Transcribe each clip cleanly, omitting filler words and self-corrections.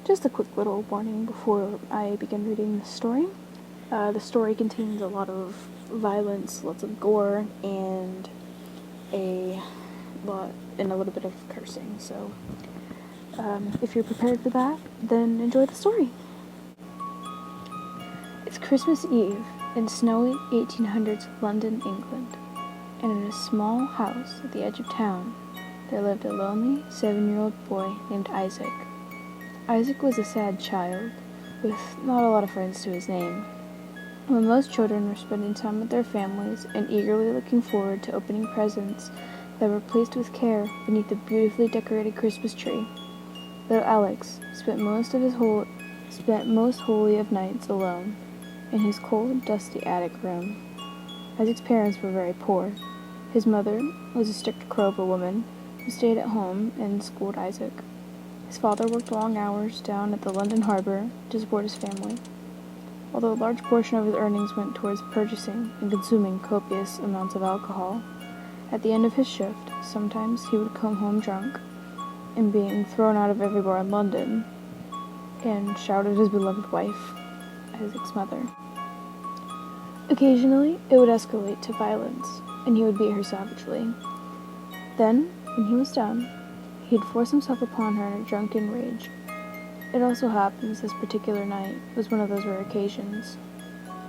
Just a quick little warning before I begin reading the story. The story contains a lot of violence, lots of gore, and a little bit of cursing. So, if you're prepared for that, then enjoy the story. It's Christmas Eve in snowy 1800s London, England, and in a small house at the edge of town, there lived a lonely 7-year-old boy named Isaac. Isaac was a sad child, with not a lot of friends to his name. When most children were spending time with their families and eagerly looking forward to opening presents that were placed with care beneath a beautifully decorated Christmas tree, little Alex spent most holy of nights alone in his cold, dusty attic room. Isaac's parents were very poor. His mother was a strict crow of a woman who stayed at home and schooled Isaac. His father worked long hours down at the London Harbour to support his family. Although a large portion of his earnings went towards purchasing and consuming copious amounts of alcohol, at the end of his shift, sometimes he would come home drunk and being thrown out of every bar in London and shout at his beloved wife, Isaac's mother. Occasionally, it would escalate to violence, and he would beat her savagely. Then, when he was done, he'd force himself upon her in a drunken rage. It also happens this particular night was one of those rare occasions.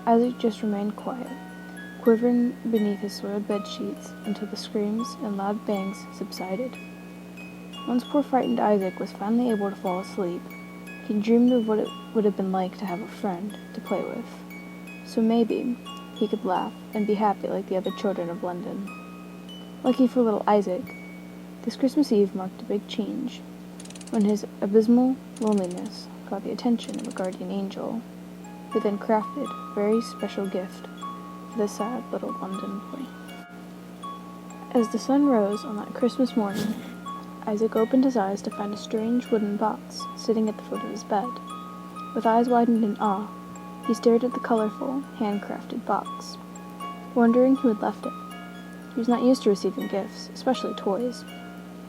Isaac just remained quiet, quivering beneath his soiled bed sheets until the screams and loud bangs subsided. Once poor frightened Isaac was finally able to fall asleep, he dreamed of what it would have been like to have a friend to play with. So maybe he could laugh and be happy like the other children of London. Lucky for little Isaac, this Christmas Eve marked a big change, when his abysmal loneliness caught the attention of a guardian angel, who then crafted a very special gift for the sad little London boy. As the sun rose on that Christmas morning, Isaac opened his eyes to find a strange wooden box sitting at the foot of his bed. With eyes widened in awe, he stared at the colorful, handcrafted box, wondering who had left it. He was not used to receiving gifts, especially toys.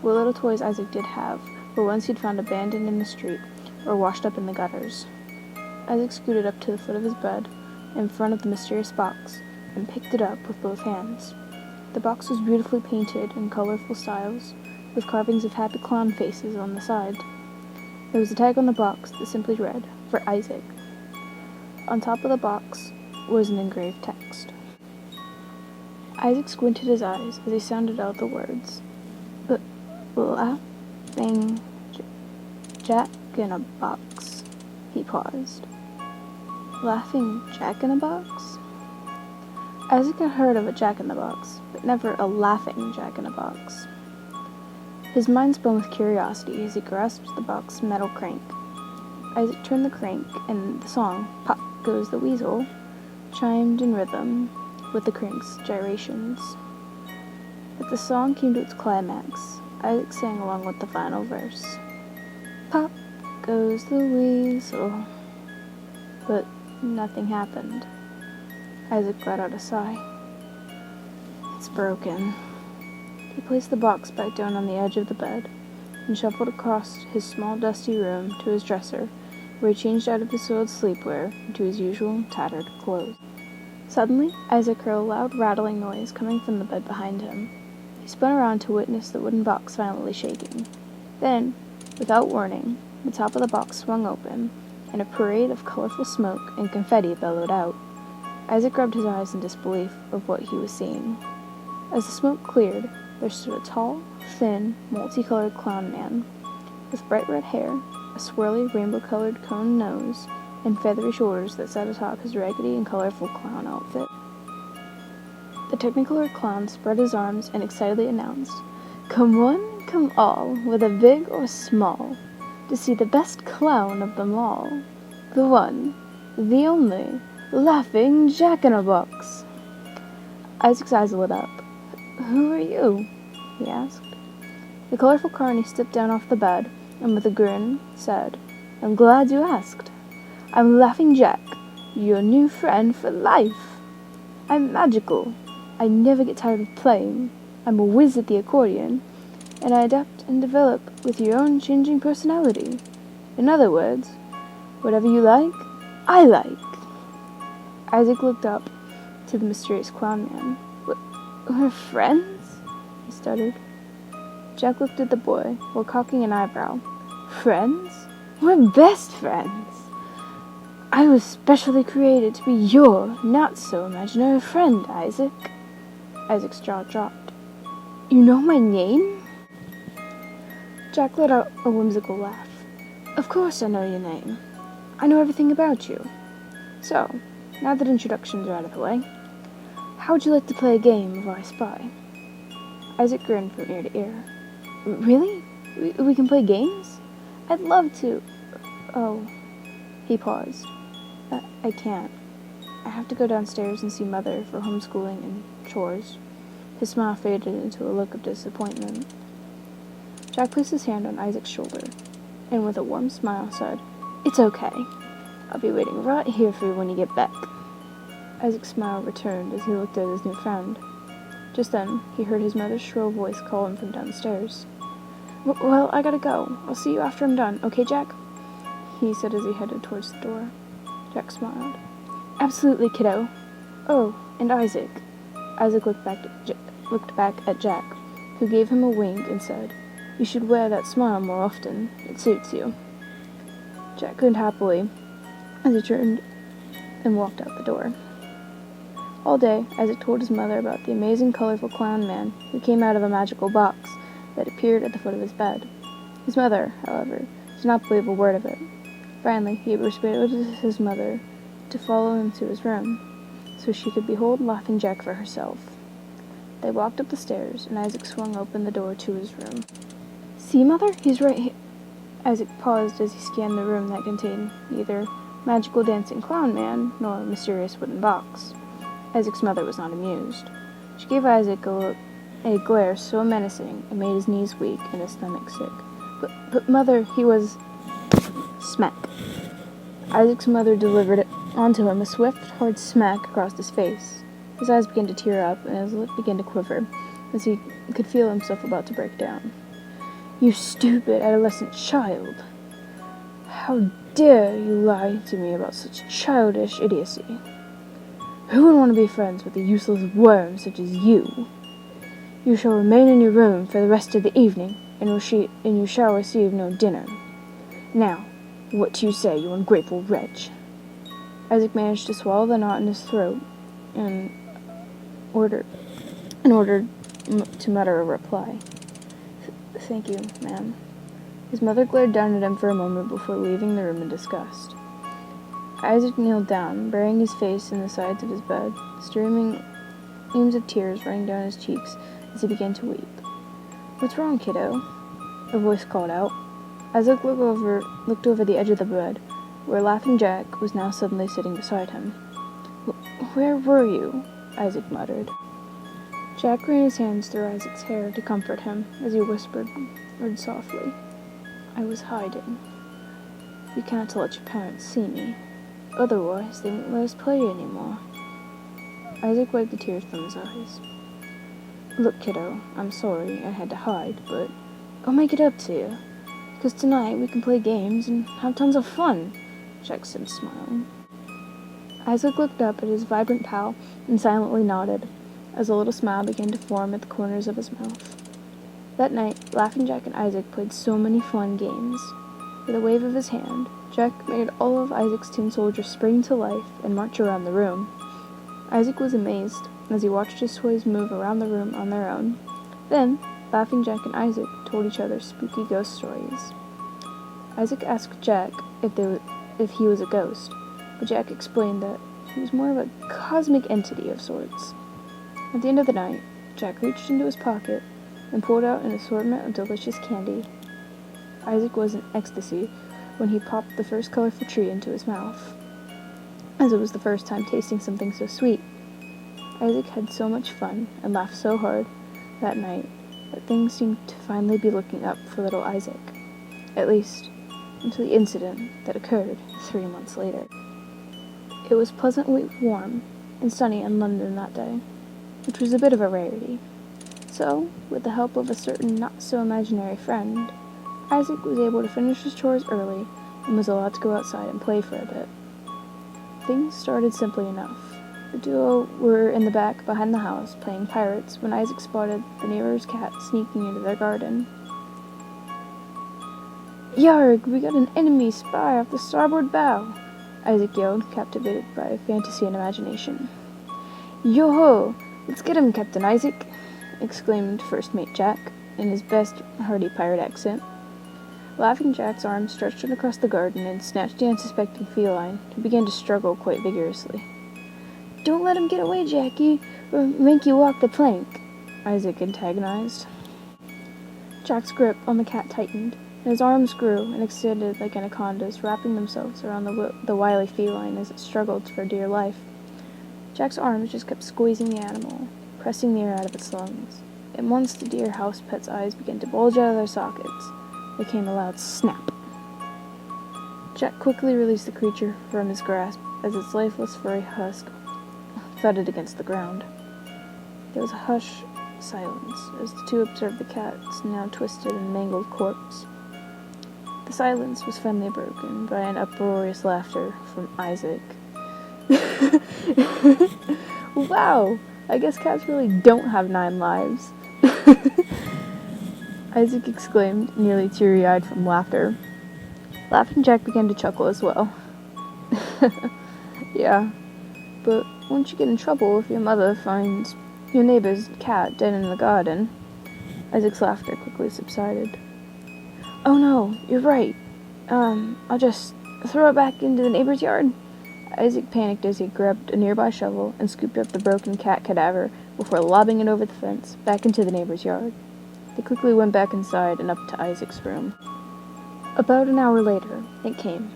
What little toys Isaac did have were ones he'd found abandoned in the street or washed up in the gutters. Isaac scooted up to the foot of his bed, in front of the mysterious box, and picked it up with both hands. The box was beautifully painted in colorful styles, with carvings of happy clown faces on the side. There was a tag on the box that simply read, "For Isaac." On top of the box was an engraved text. Isaac squinted his eyes as he sounded out the words, "Laughing Jack in a box." He paused. Laughing Jack in a box? Isaac had heard of a jack-in-the-box, but never a laughing jack-in-a-box. His mind spun with curiosity as he grasped the box's metal crank. Isaac turned the crank, and the song, "Pop Goes the Weasel," chimed in rhythm with the crank's gyrations. As the song came to its climax, Isaac sang along with the final verse. "Pop goes the weasel." But nothing happened. Isaac let out a sigh. "It's broken." He placed the box back down on the edge of the bed and shuffled across his small dusty room to his dresser, where he changed out of his soiled sleepwear into his usual tattered clothes. Suddenly, Isaac heard a loud rattling noise coming from the bed behind him. He spun around to witness the wooden box violently shaking. Then, without warning, the top of the box swung open, and a parade of colorful smoke and confetti bellowed out. Isaac rubbed his eyes in disbelief of what he was seeing. As the smoke cleared, there stood a tall, thin, multicolored clown man, with bright red hair, a swirly rainbow-colored cone nose, and feathery shoulders that sat atop his raggedy and colorful clown outfit. The technicolored clown spread his arms and excitedly announced, "Come one, come all, whether big or small, to see the best clown of them all, the one, the only, Laughing Jack-in-a-Box." Isaac's eyes lit up. "Who are you?" he asked. The colorful carny stepped down off the bed, and with a grin, said, "I'm glad you asked. I'm Laughing Jack, your new friend for life. I'm magical. I never get tired of playing. I'm a whiz at the accordion, and I adapt and develop with your own changing personality. In other words, whatever you like, I like. Isaac looked up to the mysterious clown man. We're friends? He stuttered. Jack looked at the boy while cocking an eyebrow. Friends? We're best friends. I was specially created to be your not-so-imaginary friend, Isaac. Isaac's jaw dropped. You know my name? Jack let out a whimsical laugh. Of course I know your name. I know everything about you. So, now that introductions are out of the way, how would you like to play a game of I Spy? Isaac grinned from ear to ear. Really? We can play games? I'd love to. Oh. He paused. I can't. I have to go downstairs and see Mother for homeschooling and chores. His smile faded into a look of disappointment. Jack placed his hand on Isaac's shoulder, and with a warm smile said, It's okay. I'll be waiting right here for you when you get back. Isaac's smile returned as he looked at his new friend. Just then, he heard his mother's shrill voice call him from downstairs. Well, I gotta go. I'll see you after I'm done, okay, Jack? He said as he headed towards the door. Jack smiled. Absolutely, kiddo. Oh, and Isaac. Isaac looked back at Jack, who gave him a wink and said, You should wear that smile more often. It suits you. Jack grinned happily as he turned and walked out the door. All day, Isaac told his mother about the amazing, colorful clown man who came out of a magical box that appeared at the foot of his bed. His mother, however, did not believe a word of it. Finally, he persuaded his mother to follow him to his room, so she could behold Laughing Jack for herself. They walked up the stairs, and Isaac swung open the door to his room. See, Mother? He's right here. Isaac paused as he scanned the room that contained neither magical dancing clown man nor mysterious wooden box. Isaac's mother was not amused. She gave Isaac a glare so menacing it made his knees weak and his stomach sick. But Mother, he was... Smack. Isaac's mother delivered it onto him a swift, hard smack across his face. His eyes began to tear up, and his lip began to quiver, as he could feel himself about to break down. You stupid adolescent child! How dare you lie to me about such childish idiocy? Who would want to be friends with a useless worm such as you? You shall remain in your room for the rest of the evening, and you shall receive no dinner. Now, what do you say, you ungrateful wretch? Isaac managed to swallow the knot in his throat in order to mutter a reply. Thank you, ma'am. His mother glared down at him for a moment before leaving the room in disgust. Isaac kneeled down, burying his face in the sides of his bed, streams of tears running down his cheeks as he began to weep. What's wrong, kiddo? A voice called out. Isaac looked over the edge of the bed, where Laughing Jack was now suddenly sitting beside him. Where were you? Isaac muttered. Jack ran his hands through Isaac's hair to comfort him as he whispered softly. I was hiding. You can't let your parents see me. Otherwise, they won't let us play anymore. Isaac wiped the tears from his eyes. Look, kiddo, I'm sorry I had to hide, but I'll make it up to you. Because tonight we can play games and have tons of fun, Jack said, smiling. Isaac looked up at his vibrant pal and silently nodded, as a little smile began to form at the corners of his mouth. That night, Laughing Jack and Isaac played so many fun games. With a wave of his hand, Jack made all of Isaac's tin soldiers spring to life and march around the room. Isaac was amazed as he watched his toys move around the room on their own. Then, Laughing Jack and Isaac told each other spooky ghost stories. Isaac asked Jack if he was a ghost, but Jack explained that he was more of a cosmic entity of sorts. At the end of the night, Jack reached into his pocket and pulled out an assortment of delicious candy. Isaac was in ecstasy when he popped the first colorful treat into his mouth, as it was the first time tasting something so sweet. Isaac had so much fun and laughed so hard that night that things seemed to finally be looking up for little Isaac, at least until the incident that occurred 3 months later. It was pleasantly warm and sunny in London that day, which was a bit of a rarity. So, with the help of a certain not-so-imaginary friend, Isaac was able to finish his chores early and was allowed to go outside and play for a bit. Things started simply enough. The duo were in the back behind the house playing pirates when Isaac spotted the neighbor's cat sneaking into their garden. "Yarg, we got an enemy spy off the starboard bow!" Isaac yelled, captivated by fantasy and imagination. "Yo-ho! Let's get him, Captain Isaac!" exclaimed First Mate Jack, in his best hearty pirate accent. Laughing Jack's arm stretched out across the garden and snatched the unsuspecting feline, who began to struggle quite vigorously. "Don't let him get away, Jackie, or make you walk the plank," Isaac antagonized. Jack's grip on the cat tightened, and his arms grew and extended like anacondas, wrapping themselves around the wily feline as it struggled for dear life. Jack's arms just kept squeezing the animal, pressing the air out of its lungs, and once the dear house pet's eyes began to bulge out of their sockets, there came a loud snap. Jack quickly released the creature from his grasp as its lifeless furry husk thudded against the ground. There was a hushed silence as the two observed the cat's now twisted and mangled corpse. The silence was finally broken by an uproarious laughter from Isaac. "Wow, I guess cats really don't have 9 lives." Isaac exclaimed, nearly teary-eyed from laughter. Laughing Jack began to chuckle as well. "Yeah, but won't you get in trouble if your mother finds your neighbor's cat dead in the garden?" Isaac's laughter quickly subsided. "Oh no, you're right. I'll just throw it back into the neighbor's yard." Isaac panicked as he grabbed a nearby shovel and scooped up the broken cat cadaver before lobbing it over the fence back into the neighbor's yard. They quickly went back inside and up to Isaac's room. About an hour later, it came.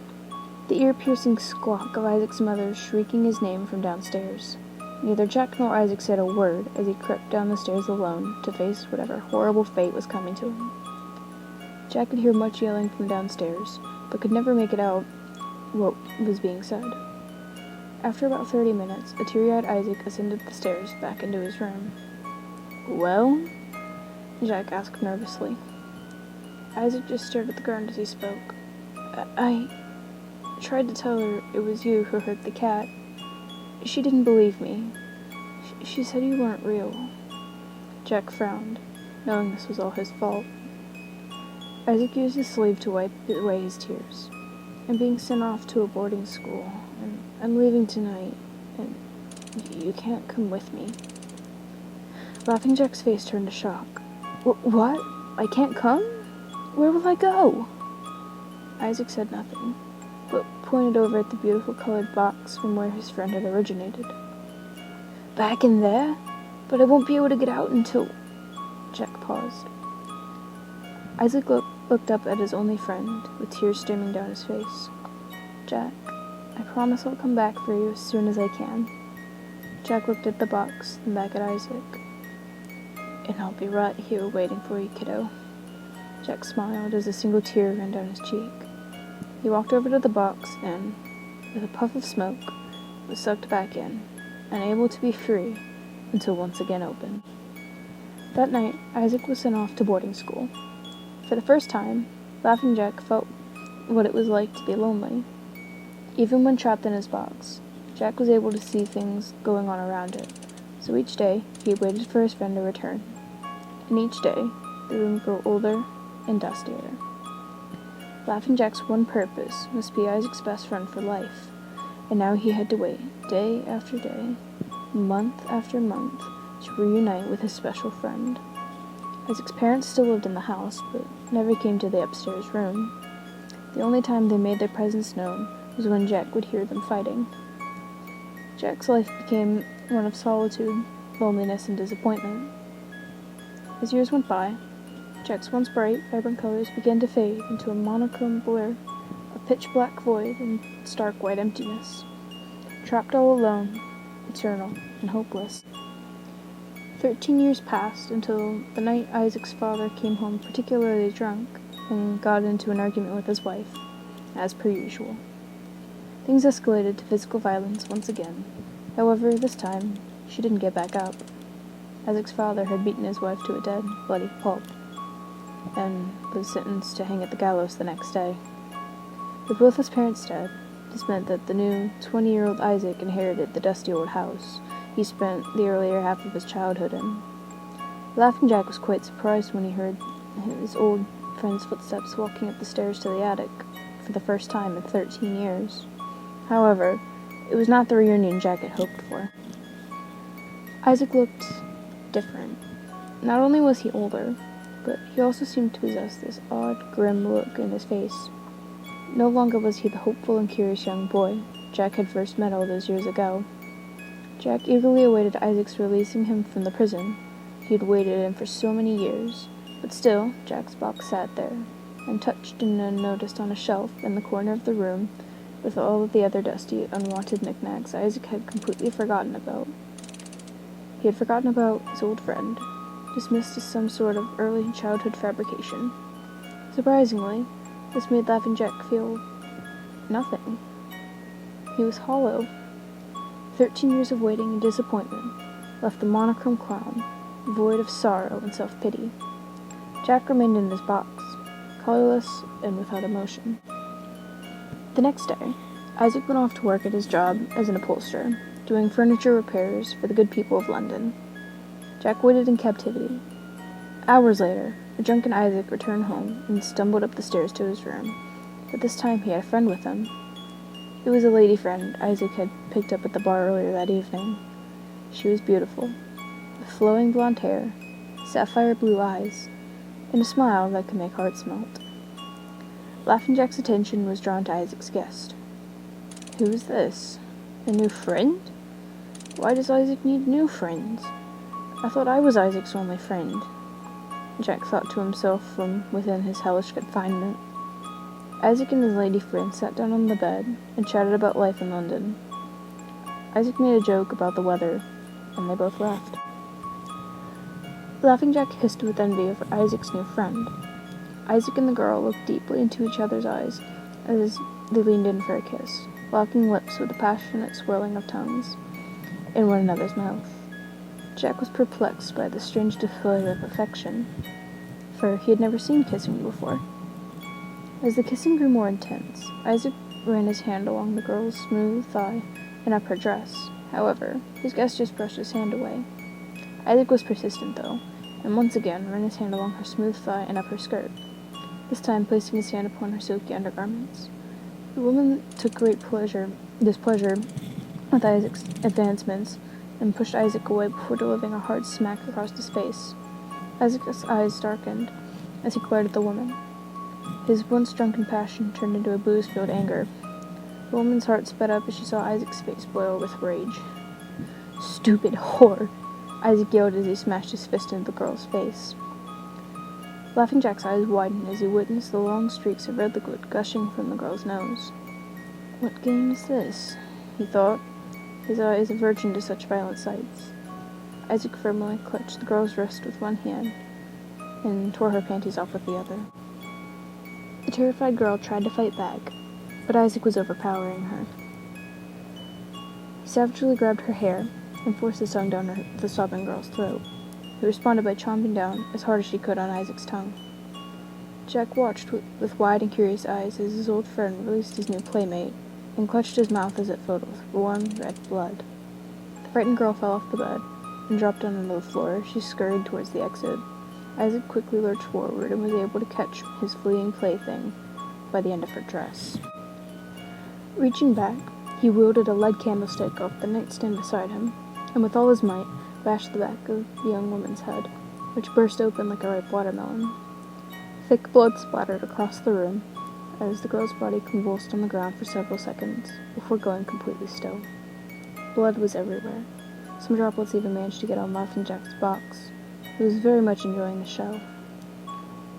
The ear-piercing squawk of Isaac's mother shrieking his name from downstairs. Neither Jack nor Isaac said a word as he crept down the stairs alone to face whatever horrible fate was coming to him. Jack could hear much yelling from downstairs, but could never make it out what was being said. After about 30 minutes, a teary-eyed Isaac ascended the stairs back into his room. "Well?" Jack asked nervously. Isaac just stared at the ground as he spoke. I tried to tell her it was you who hurt the cat. She didn't believe me. She said you weren't real." Jack frowned, knowing this was all his fault. Isaac used his sleeve to wipe away his tears. "I'm being sent off to a boarding school, and I'm leaving tonight, and you can't come with me." Laughing Jack's face turned to shock. What? I can't come? Where will I go?" Isaac said nothing, but pointed over at the beautiful colored box from where his friend had originated. "Back in there? But I won't be able to get out until—" Jack paused. Isaac looked up at his only friend, with tears streaming down his face. "Jack, I promise I'll come back for you as soon as I can." Jack looked at the box, then back at Isaac. "And I'll be right here waiting for you, kiddo." Jack smiled as a single tear ran down his cheek. He walked over to the box and, with a puff of smoke, was sucked back in, unable to be free until once again open. That night, Isaac was sent off to boarding school. For the first time, Laughing Jack felt what it was like to be lonely. Even when trapped in his box, Jack was able to see things going on around it, so each day he waited for his friend to return. And each day, the room grew older and dustier. Laughing Jack's one purpose was to be Isaac's best friend for life, and now he had to wait day after day, month after month, to reunite with his special friend. Isaac's parents still lived in the house, but never came to the upstairs room. The only time they made their presence known was when Jack would hear them fighting. Jack's life became one of solitude, loneliness, and disappointment. As years went by, Jack's once bright, vibrant colors began to fade into a monochrome blur, a pitch-black void and stark white emptiness. Trapped all alone, eternal, and hopeless. 13 years passed until the night Isaac's father came home particularly drunk and got into an argument with his wife, as per usual. Things escalated to physical violence once again. However, this time, she didn't get back up. Isaac's father had beaten his wife to a dead, bloody pulp, and was sentenced to hang at the gallows the next day. With both his parents dead, this meant that the new 20-year-old Isaac inherited the dusty old house he spent the earlier half of his childhood in. Laughing Jack was quite surprised when he heard his old friend's footsteps walking up the stairs to the attic for the first time in 13 years. However, it was not the reunion Jack had hoped for. Isaac looked different. Not only was he older, but he also seemed to possess this odd, grim look in his face. No longer was he the hopeful and curious young boy Jack had first met all those years ago. Jack eagerly awaited Isaac's releasing him from the prison he had waited in for so many years, but still Jack's box sat there, untouched and unnoticed on a shelf in the corner of the room with all of the other dusty, unwanted knickknacks Isaac had completely forgotten about. He had forgotten about his old friend, dismissed as some sort of early childhood fabrication. Surprisingly, this made Laughing Jack feel nothing. He was hollow. 13 years of waiting and disappointment left the monochrome clown void of sorrow and self-pity. Jack remained in his box, colorless and without emotion. The next day, Isaac went off to work at his job as an upholsterer, doing furniture repairs for the good people of London. Jack waited in captivity. Hours later, a drunken Isaac returned home and stumbled up the stairs to his room, but this time he had a friend with him. It was a lady friend Isaac had picked up at the bar earlier that evening. She was beautiful, with flowing blonde hair, sapphire blue eyes, and a smile that could make hearts melt. Laughing Jack's attention was drawn to Isaac's guest. Who is this? A new friend? Why does Isaac need new friends? I thought I was Isaac's only friend. Jack thought to himself from within his hellish confinement. Isaac and his lady friend sat down on the bed and chatted about life in London. Isaac made a joke about the weather, and they both laughed. Laughing Jack hissed with envy over Isaac's new friend. Isaac and the girl looked deeply into each other's eyes as they leaned in for a kiss, locking lips with a passionate swirling of tongues in one another's mouth. Jack was perplexed by the strange display of affection, for he had never seen kissing before. As the kissing grew more intense, Isaac ran his hand along the girl's smooth thigh and up her dress. However, his guest just brushed his hand away. Isaac was persistent, though, and once again ran his hand along her smooth thigh and up her skirt, this time placing his hand upon her silky undergarments. The woman took great pleasure with Isaac's advancements and pushed Isaac away before delivering a hard smack across his face. Isaac's eyes darkened as he glared at the woman. His once drunken passion turned into a booze-filled anger. The woman's heart sped up as she saw Isaac's face boil with rage. "Stupid whore!" Isaac yelled as he smashed his fist into the girl's face. Laughing Jack's eyes widened as he witnessed the long streaks of red liquid gushing from the girl's nose. "What game is this?" he thought, his eyes averting to such violent sights. Isaac firmly clutched the girl's wrist with one hand and tore her panties off with the other. The terrified girl tried to fight back, but Isaac was overpowering her. He savagely grabbed her hair and forced his tongue down the sobbing girl's throat, who responded by chomping down as hard as she could on Isaac's tongue. Jack watched with wide and curious eyes as his old friend released his new playmate and clutched his mouth as it filled with warm, red blood. The frightened girl fell off the bed and dropped onto the floor as she scurried towards the exit. Isaac quickly lurched forward and was able to catch his fleeing plaything by the end of her dress. Reaching back, he wielded a lead candlestick off the nightstand beside him, and with all his might, bashed the back of the young woman's head, which burst open like a ripe watermelon. Thick blood splattered across the room as the girl's body convulsed on the ground for several seconds before going completely still. Blood was everywhere. Some droplets even managed to get on Laughing Jack's box, who was very much enjoying the show.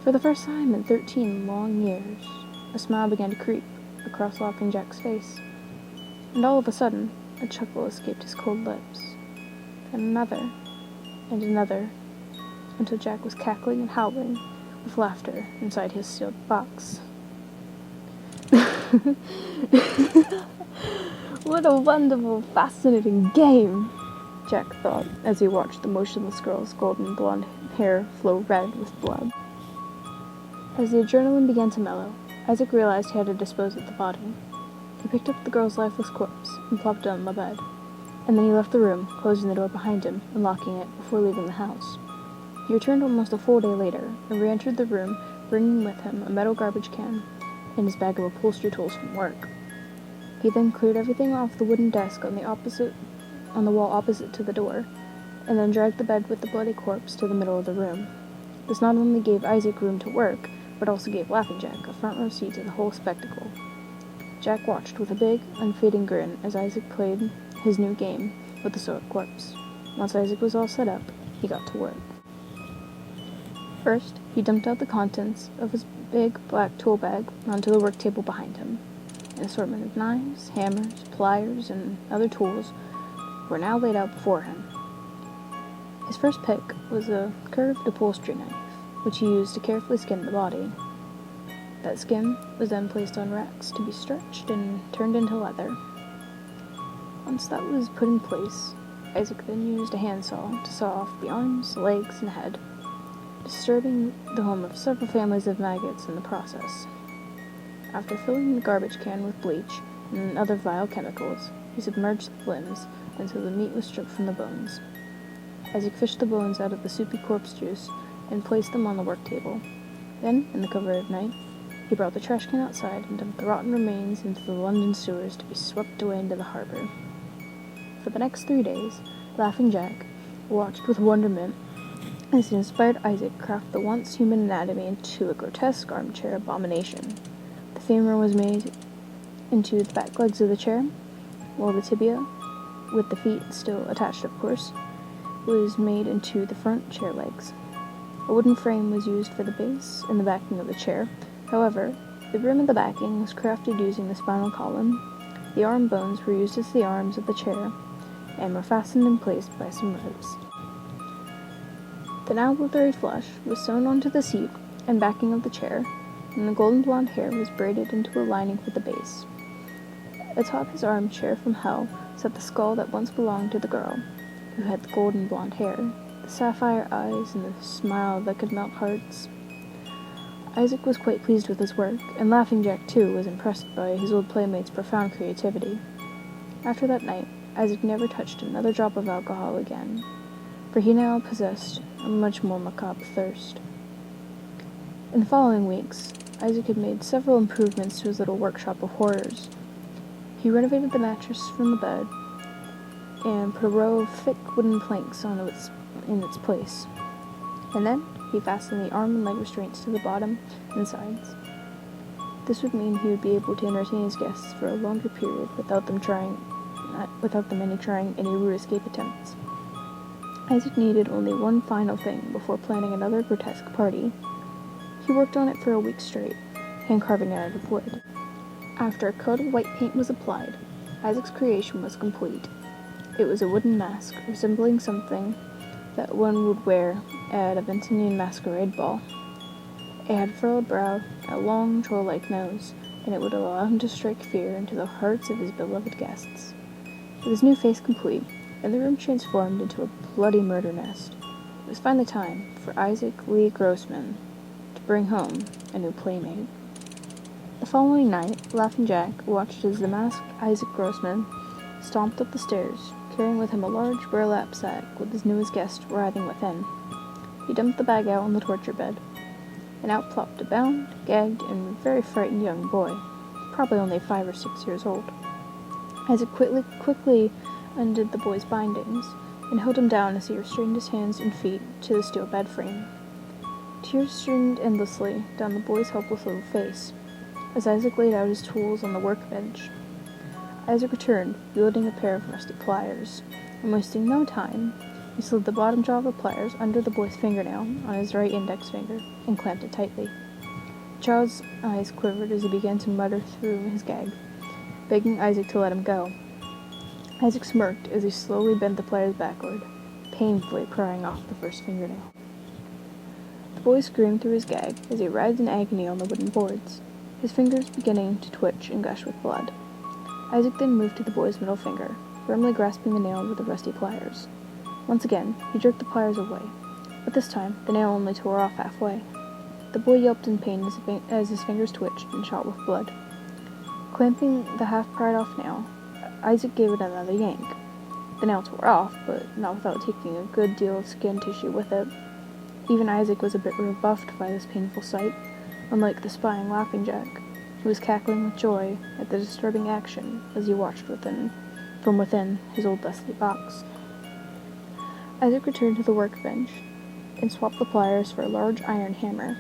For the first time in 13 long years, a smile began to creep across Laughing Jack's face, and all of a sudden, a chuckle escaped his cold lips. Then another, and another, until Jack was cackling and howling with laughter inside his sealed box. What a wonderful, fascinating game, Jack thought as he watched the motionless girl's golden blonde hair flow red with blood. As the adrenaline began to mellow, Isaac realized he had to dispose of the body. He picked up the girl's lifeless corpse and plopped it on the bed, and then he left the room, closing the door behind him and locking it before leaving the house. He returned almost a full day later and re-entered the room, bringing with him a metal garbage can and his bag of upholstery tools from work. He then cleared everything off the wooden desk on the wall opposite to the door, and then dragged the bed with the bloody corpse to the middle of the room. This not only gave Isaac room to work, but also gave Laughing Jack a front row seat to the whole spectacle. Jack watched with a big, unfading grin as Isaac played his new game with the sewed corpse. Once Isaac was all set up, he got to work. First, he dumped out the contents of his big black tool bag onto the work table behind him. An assortment of knives, hammers, pliers, and other tools were now laid out before him. His first pick was a curved upholstery knife, which he used to carefully skin the body. That skin was then placed on racks to be stretched and turned into leather. Once that was put in place, Isaac then used a handsaw to saw off the arms, legs, and head, disturbing the home of several families of maggots in the process. After filling the garbage can with bleach and other vile chemicals, he submerged the limbs until the meat was stripped from the bones. Isaac fished the bones out of the soupy corpse juice and placed them on the work table. Then, in the cover of night, he brought the trash can outside and dumped the rotten remains into the London sewers to be swept away into the harbor. For the next 3 days, Laughing Jack watched with wonderment as he inspired Isaac craft the once human anatomy into a grotesque armchair abomination. The femur was made into the back legs of the chair, while the tibia, with the feet still attached of course, was made into the front chair legs. A wooden frame was used for the base and the backing of the chair. However, the rim of the backing was crafted using the spinal column. The arm bones were used as the arms of the chair and were fastened in place by some ropes. The now withery flesh was sewn onto the seat and backing of the chair, and the golden blonde hair was braided into a lining for the base. Atop his armchair from hell sat the skull that once belonged to the girl, who had the golden blonde hair, the sapphire eyes, and the smile that could melt hearts. Isaac was quite pleased with his work, and Laughing Jack, too, was impressed by his old playmate's profound creativity. After that night, Isaac never touched another drop of alcohol again, for he now possessed a much more macabre thirst. In the following weeks, Isaac had made several improvements to his little workshop of horrors. He renovated the mattress from the bed and put a row of thick wooden planks in its place. And then he fastened the arm and leg restraints to the bottom and sides. This would mean he would be able to entertain his guests for a longer period without them trying any rude escape attempts. Isaac needed only one final thing before planning another grotesque party. He worked on it for a week straight, hand carving it out of wood. After a coat of white paint was applied, Isaac's creation was complete. It was a wooden mask resembling something that one would wear at a Ventinian masquerade ball. It had a furrowed brow, a long, troll-like nose, and it would allow him to strike fear into the hearts of his beloved guests. With his new face complete, and the room transformed into a bloody murder nest, it was finally time for Isaac Lee Grossman to bring home a new playmate. The following night, Laughing Jack watched as the masked Isaac Grossman stomped up the stairs, carrying with him a large burlap sack with his newest guest writhing within. He dumped the bag out on the torture bed, and out plopped a bound, gagged, and very frightened young boy, probably only 5 or 6 years old. Isaac quickly undid the boy's bindings, and held him down as he restrained his hands and feet to the steel bed frame. Tears streamed endlessly down the boy's helpless little face, as Isaac laid out his tools on the workbench. Isaac returned, wielding a pair of rusty pliers, and wasting no time, he slid the bottom jaw of the pliers under the boy's fingernail on his right index finger and clamped it tightly. The child's eyes quivered as he began to mutter through his gag, begging Isaac to let him go. Isaac smirked as he slowly bent the pliers backward, painfully prying off the first fingernail. The boy screamed through his gag as he writhed in agony on the wooden boards, his fingers beginning to twitch and gush with blood. Isaac then moved to the boy's middle finger, firmly grasping the nail with the rusty pliers. Once again, he jerked the pliers away, but this time the nail only tore off halfway. the boy yelped in pain as his fingers twitched and shot with blood. Clamping the half-pried off nail, Isaac gave it another yank. The nail tore off, but not without taking a good deal of skin tissue with it. Even Isaac was a bit rebuffed by this painful sight, unlike the spying Laughing Jack, who was cackling with joy at the disturbing action as he watched from within his old dusty box. Isaac returned to the workbench and swapped the pliers for a large iron hammer.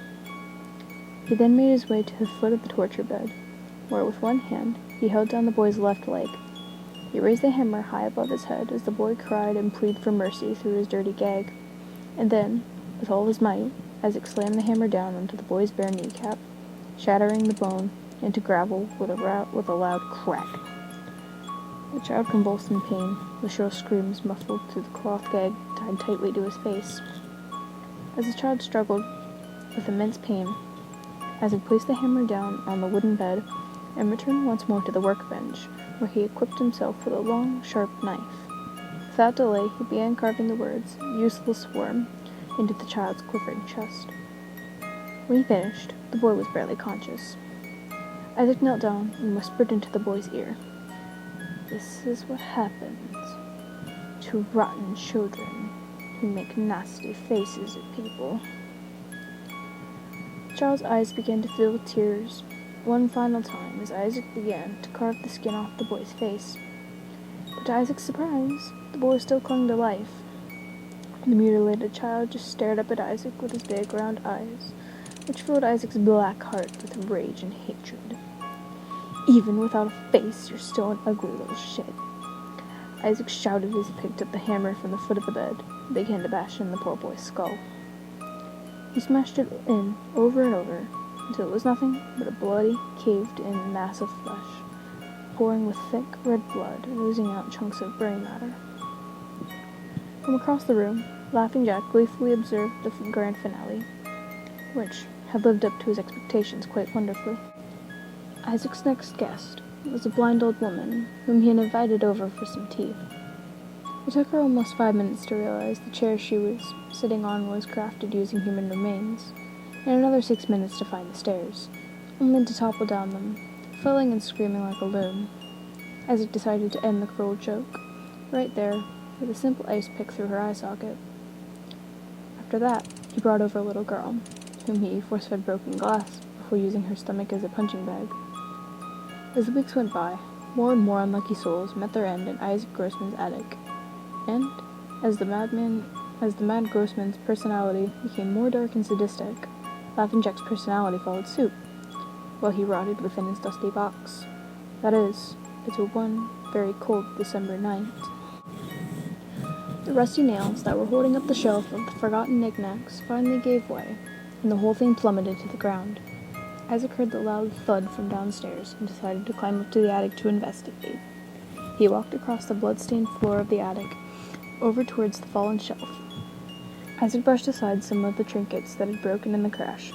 He then made his way to the foot of the torture bed, where with one hand he held down the boy's left leg. He raised the hammer high above his head as the boy cried and pleaded for mercy through his dirty gag, and then, with all his might, Isaac slammed the hammer down onto the boy's bare kneecap, shattering the bone into gravel with a loud crack. The child convulsed in pain, with shrill screams muffled through the cloth gag tied tightly to his face. As the child struggled with immense pain, Isaac placed the hammer down on the wooden bed and returned once more to the workbench, where he equipped himself with a long, sharp knife. Without delay, he began carving the words, "useless worm," into the child's quivering chest. When he finished, the boy was barely conscious. Isaac knelt down and whispered into the boy's ear, "This is what happens to rotten children who make nasty faces at people." The child's eyes began to fill with tears one final time as Isaac began to carve the skin off the boy's face. But to Isaac's surprise, the boy still clung to life. The mutilated child just stared up at Isaac with his big round eyes, which filled Isaac's black heart with rage and hatred. "Even without a face, you're still an ugly little shit," Isaac shouted as he picked up the hammer from the foot of the bed and began to bash in the poor boy's skull. He smashed it in over and over until it was nothing but a bloody, caved-in mass of flesh, pouring with thick, red blood and oozing out chunks of brain matter. From across the room, Laughing Jack gleefully observed the grand finale, which had lived up to his expectations quite wonderfully. Isaac's next guest was a blind old woman whom he had invited over for some tea. It took her almost 5 minutes to realize the chair she was sitting on was crafted using human remains, and another 6 minutes to find the stairs, only to topple down them, falling and screaming like a loon. Isaac decided to end the cruel joke, right there, with a simple ice pick through her eye socket. After that, he brought over a little girl, whom he force-fed broken glass before using her stomach as a punching bag. As the weeks went by, more and more unlucky souls met their end in Isaac Grossman's attic, and, as the mad Grossman's personality became more dark and sadistic, Laughing Jack's personality followed suit, while he rotted within his dusty box. That is, until one very cold December night. The rusty nails that were holding up the shelf of the forgotten knickknacks finally gave way, and the whole thing plummeted to the ground. Isaac heard the loud thud from downstairs and decided to climb up to the attic to investigate. He walked across the blood-stained floor of the attic, over towards the fallen shelf. Isaac brushed aside some of the trinkets that had broken in the crash,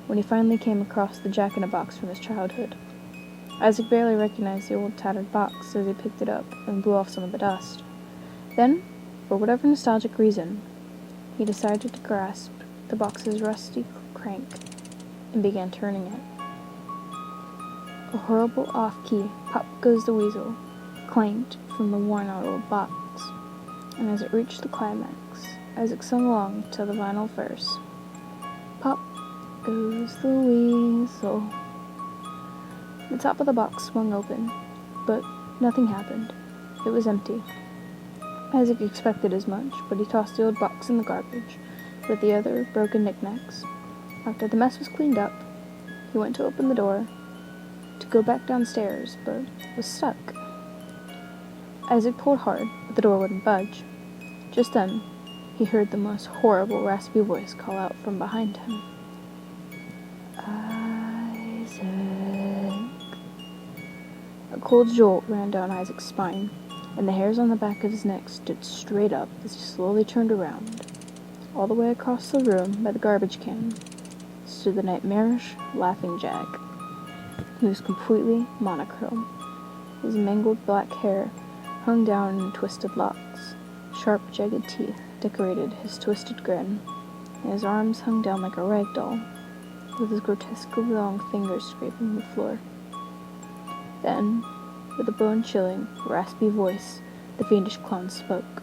when he finally came across the jack-in-a-box from his childhood. Isaac barely recognized the old tattered box as he picked it up and blew off some of the dust. Then, for whatever nostalgic reason, he decided to grasp the box's rusty crank and began turning it. A horrible off-key "Pop Goes the Weasel" clanged from the worn-out old box, and as it reached the climax, Isaac sung along to the vinyl verse. "Pop goes the weasel." The top of the box swung open, but nothing happened. It was empty. Isaac expected as much, but he tossed the old box in the garbage with the other broken knickknacks. After the mess was cleaned up, he went to open the door to go back downstairs, but was stuck. Isaac pulled hard, but the door wouldn't budge. Just then, he heard the most horrible, raspy voice call out from behind him. "Isaac." A cold jolt ran down Isaac's spine, and the hairs on the back of his neck stood straight up as he slowly turned around. All the way across the room, by the garbage can, stood the nightmarish Laughing Jack. He was completely monochrome. His mangled black hair hung down in twisted locks. Sharp, jagged teeth decorated his twisted grin, and his arms hung down like a rag doll. with his grotesquely long fingers scraping the floor. Then, with a bone-chilling, raspy voice, the fiendish clown spoke.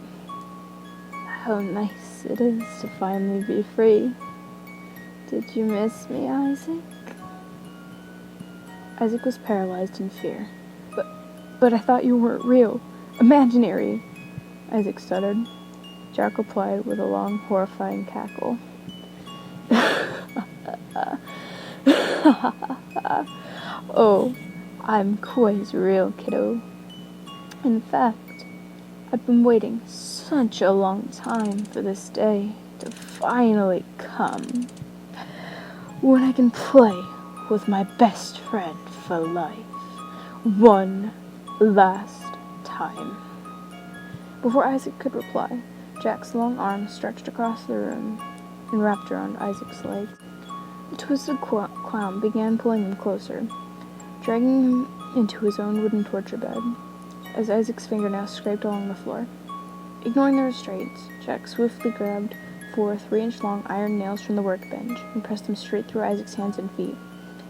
"How nice it is to finally be free. Did you miss me, Isaac?" Isaac was paralyzed in fear. But I thought you weren't real. Imaginary," Isaac stuttered. Jack replied with a long, horrifying cackle. "Oh, I'm quite real, kiddo. In fact, I've been waiting such a long time for this day to finally come, when I can play with my best friend for life, one last time." Before Isaac could reply, Jack's long arm stretched across the room and wrapped around Isaac's legs. The twisted clown began pulling him closer, dragging him into his own wooden torture bed, as Isaac's fingernails scraped along the floor. Ignoring the restraints, Jack swiftly grabbed 4 3-inch-long iron nails from the workbench and pressed them straight through Isaac's hands and feet,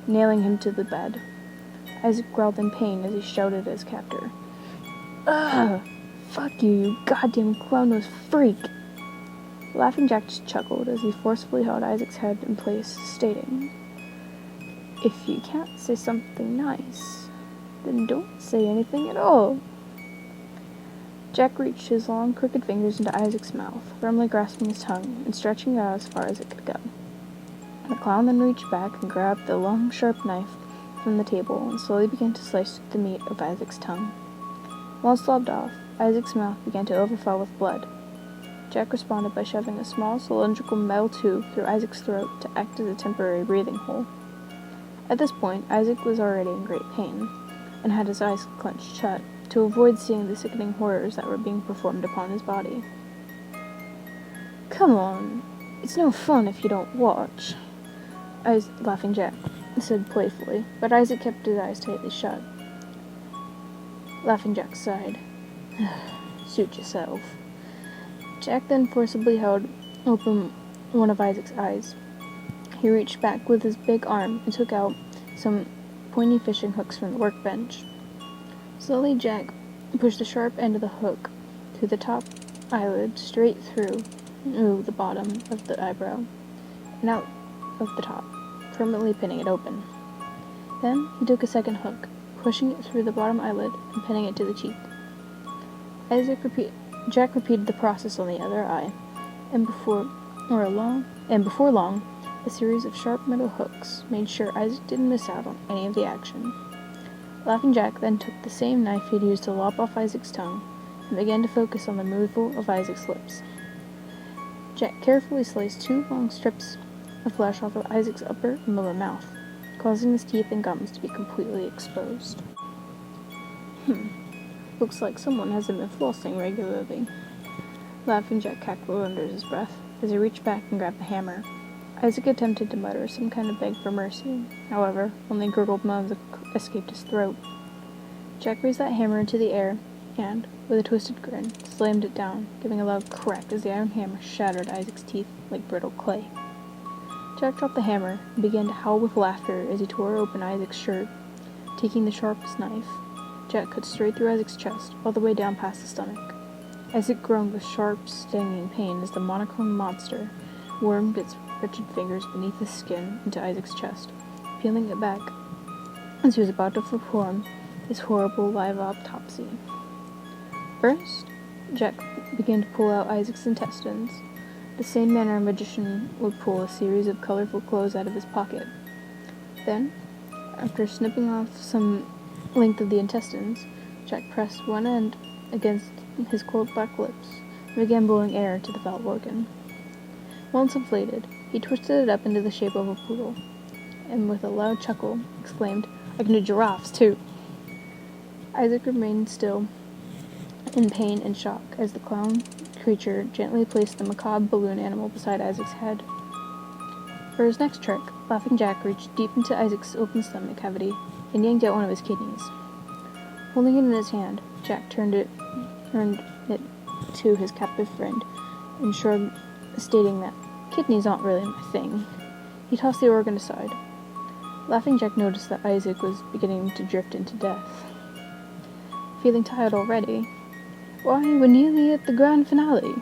nailing him to the bed. Isaac growled in pain as he shouted at his captor, "Ugh! Fuck you, you goddamn clown-nosed freak!" Laughing Jack just chuckled as he forcefully held Isaac's head in place, stating, "If you can't say something nice, then don't say anything at all." Jack reached his long, crooked fingers into Isaac's mouth, firmly grasping his tongue and stretching it out as far as it could go. The clown then reached back and grabbed the long, sharp knife from the table and slowly began to slice the meat of Isaac's tongue. While it slobbed off, Isaac's mouth began to overflow with blood. Jack responded by shoving a small cylindrical metal tube through Isaac's throat to act as a temporary breathing hole. At this point, Isaac was already in great pain, and had his eyes clenched shut to avoid seeing the sickening horrors that were being performed upon his body. "Come on, it's no fun if you don't watch," Laughing Jack said playfully, but Isaac kept his eyes tightly shut. Laughing Jack sighed. "Suit yourself." Jack then forcibly held open one of Isaac's eyes. He reached back with his big arm and took out some pointy fishing hooks from the workbench. Slowly, Jack pushed the sharp end of the hook through the top eyelid straight through the bottom of the eyebrow and out of the top, permanently pinning it open. Then he took a second hook, pushing it through the bottom eyelid and pinning it to the cheek. Jack repeated the process on the other eye, and before long, a series of sharp metal hooks made sure Isaac didn't miss out on any of the action. Laughing Jack then took the same knife he'd used to lop off Isaac's tongue and began to focus on the removal of Isaac's lips. Jack carefully sliced 2 long strips of flesh off of Isaac's upper and lower mouth, causing his teeth and gums to be completely exposed. Looks like someone hasn't been flossing regularly," Laughing Jack cackled under his breath as he reached back and grabbed the hammer. Isaac attempted to mutter some kind of beg for mercy. However, only gurgled moans escaped his throat. Jack raised that hammer into the air and, with a twisted grin, slammed it down, giving a loud crack as the iron hammer shattered Isaac's teeth like brittle clay. Jack dropped the hammer and began to howl with laughter as he tore open Isaac's shirt. Taking the sharpest knife, Jack cut straight through Isaac's chest, all the way down past the stomach. Isaac groaned with sharp, stinging pain as the monochrome monster wormed its wretched fingers beneath his skin into Isaac's chest, peeling it back as he was about to perform his horrible live autopsy. First, Jack began to pull out Isaac's intestines, the same manner a magician would pull a series of colorful clothes out of his pocket. Then, after snipping off some length of the intestines, Jack pressed one end against his cold black lips and began blowing air into the foul organ. Once inflated, he twisted it up into the shape of a poodle, and with a loud chuckle, exclaimed, "I can do giraffes, too!" Isaac remained still, in pain and shock, as the clown creature gently placed the macabre balloon animal beside Isaac's head. For his next trick, Laughing Jack reached deep into Isaac's open stomach cavity and yanked out one of his kidneys. Holding it in his hand, Jack turned it to his captive friend and shrugged, stating that kidneys aren't really my thing. He tossed the organ aside. Laughing Jack noticed that Isaac was beginning to drift into death. Feeling tired already? Why, we're nearly at the grand finale!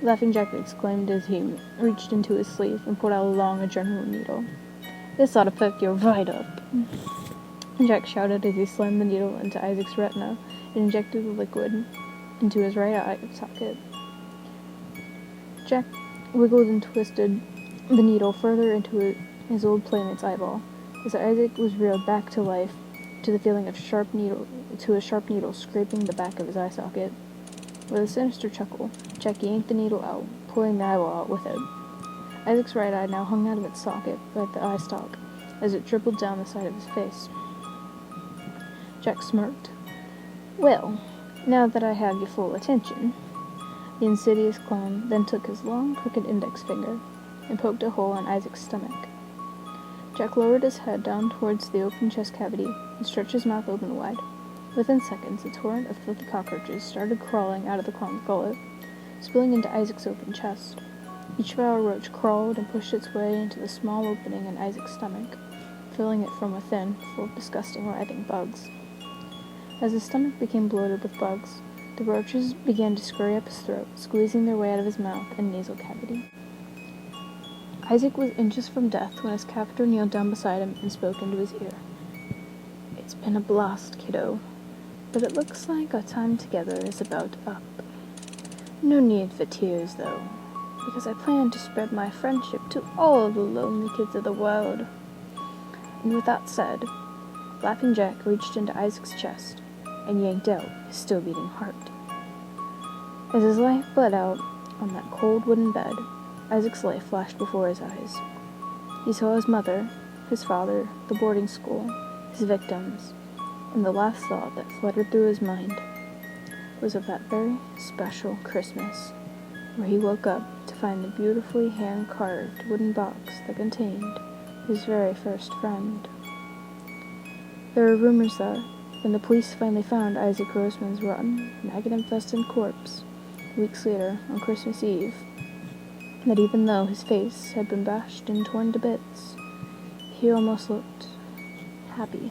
Laughing Jack exclaimed as he reached into his sleeve and pulled out a long adrenaline needle. This ought to perk you right up. Jack shouted as he slammed the needle into Isaac's retina and injected the liquid into his right eye socket. Jack wiggled and twisted the needle further into his old playmate's eyeball, as Isaac was reeled back to life to the feeling of a sharp needle scraping the back of his eye socket. With a sinister chuckle, Jack yanked the needle out, pulling the eyeball out with it. Isaac's right eye now hung out of its socket by the eye stalk, as it dribbled down the side of his face. Jack smirked. Well, now that I have your full attention. The insidious clown then took his long, crooked index finger and poked a hole in Isaac's stomach. Jack lowered his head down towards the open chest cavity and stretched his mouth open wide. Within seconds, a torrent of filthy cockroaches started crawling out of the clown's gullet, spilling into Isaac's open chest. Each foul roach crawled and pushed its way into the small opening in Isaac's stomach, filling it from within full of disgusting, writhing bugs. As his stomach became bloated with bugs, the roaches began to scurry up his throat, squeezing their way out of his mouth and nasal cavity. Isaac was inches from death when his captor kneeled down beside him and spoke into his ear. It's been a blast, kiddo, but it looks like our time together is about up. No need for tears, though, because I plan to spread my friendship to all the lonely kids of the world. And with that said, Laughing Jack reached into Isaac's chest and yanked out his still-beating heart. As his life bled out on that cold wooden bed, Isaac's life flashed before his eyes. He saw his mother, his father, the boarding school, his victims, and the last thought that fluttered through his mind was of that very special Christmas, where he woke up to find the beautifully hand-carved wooden box that contained his very first friend. There are rumors that, when the police finally found Isaac Roseman's rotten, maggot-infested corpse, weeks later, on Christmas Eve, that even though his face had been bashed and torn to bits, he almost looked happy.